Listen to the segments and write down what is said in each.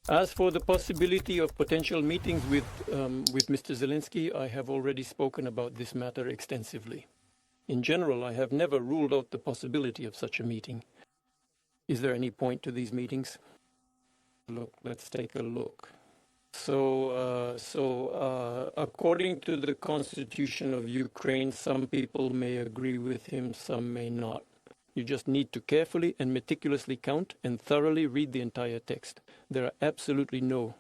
As for the possibility of potential meetings with Mr. Zelensky, I have already spoken about this matter extensively. In general, I have never ruled out the possibility of such a meeting. Is there any point to these meetings? Look, let's take a look. According to the Constitution of Ukraine, some people may agree with him, some may not. You just need to carefully and meticulously count and thoroughly read the entire text. There are absolutely no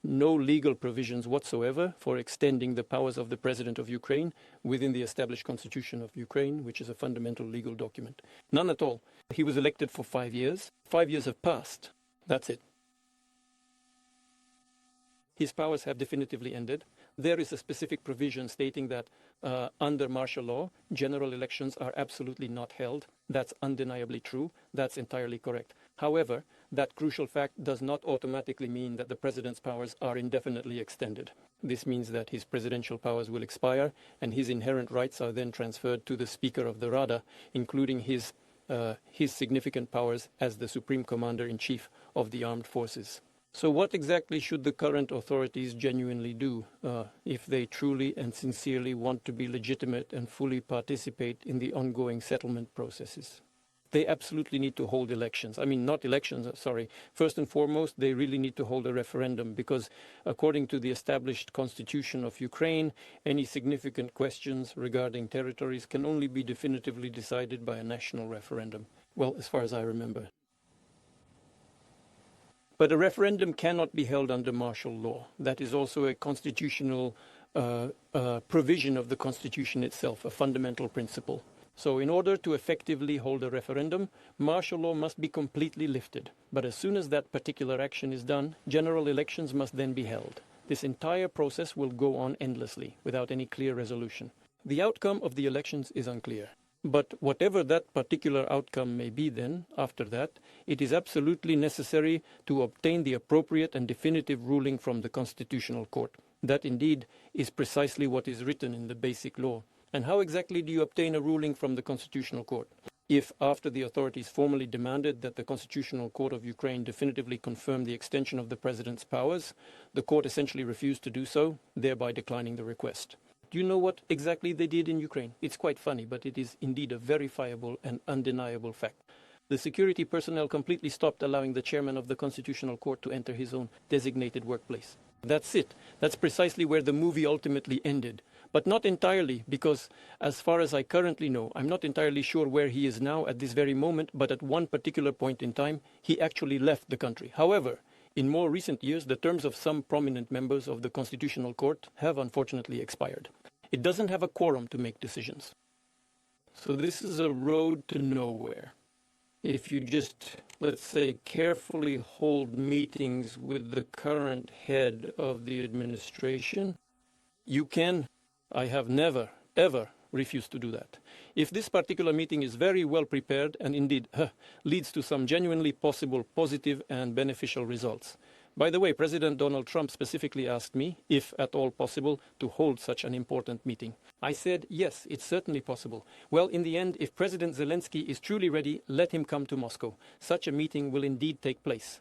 legal provisions whatsoever for extending the powers of the President of Ukraine within the established Constitution of Ukraine, which is a fundamental legal document. None at all. He was elected for 5 years. 5 years have passed. That's it. His powers have definitively ended. There is a specific provision stating that under martial law, general elections are absolutely not held. That's undeniably true. That's entirely correct. However, that crucial fact does not automatically mean that the president's powers are indefinitely extended. This means that his presidential powers will expire and his inherent rights are then transferred to the Speaker of the Rada, including his significant powers as the Supreme Commander-in-Chief of the Armed Forces. So what exactly should the current authorities genuinely do if they truly and sincerely want to be legitimate and fully participate in the ongoing settlement processes? They absolutely need to hold elections. I mean, not elections, sorry. First and foremost, they really need to hold a referendum because according to the established constitution of Ukraine, any significant questions regarding territories can only be definitively decided by a national referendum. Well, as far as I remember. But a referendum cannot be held under martial law. That is also a constitutional provision of the Constitution itself, a fundamental principle. So in order to effectively hold a referendum, martial law must be completely lifted. But as soon as that particular action is done, general elections must then be held. This entire process will go on endlessly, without any clear resolution. The outcome of the elections is unclear. But whatever that particular outcome may be then, after that, it is absolutely necessary to obtain the appropriate and definitive ruling from the Constitutional Court. That indeed is precisely what is written in the basic law. And how exactly do you obtain a ruling from the Constitutional Court? If, after the authorities formally demanded that the Constitutional Court of Ukraine definitively confirm the extension of the president's powers, the court essentially refused to do so, thereby declining the request. Do you know what exactly they did in Ukraine? It's quite funny, but it is indeed a verifiable and undeniable fact. The security personnel completely stopped allowing the chairman of the Constitutional Court to enter his own designated workplace. That's it. That's precisely where the movie ultimately ended. But not entirely, because as far as I currently know, I'm not entirely sure where he is now at this very moment, but at one particular point in time, he actually left the country. However, in more recent years, the terms of some prominent members of the Constitutional Court have unfortunately expired. It doesn't have a quorum to make decisions. So this is a road to nowhere. If you just, let's say, carefully hold meetings with the current head of the administration, you can. I have never, ever refused to do that. If this particular meeting is very well prepared and indeed leads to some genuinely possible positive and beneficial results. By the way, President Donald Trump specifically asked me, if at all possible, to hold such an important meeting. I said, yes, it's certainly possible. Well, in the end, if President Zelensky is truly ready, let him come to Moscow. Such a meeting will indeed take place.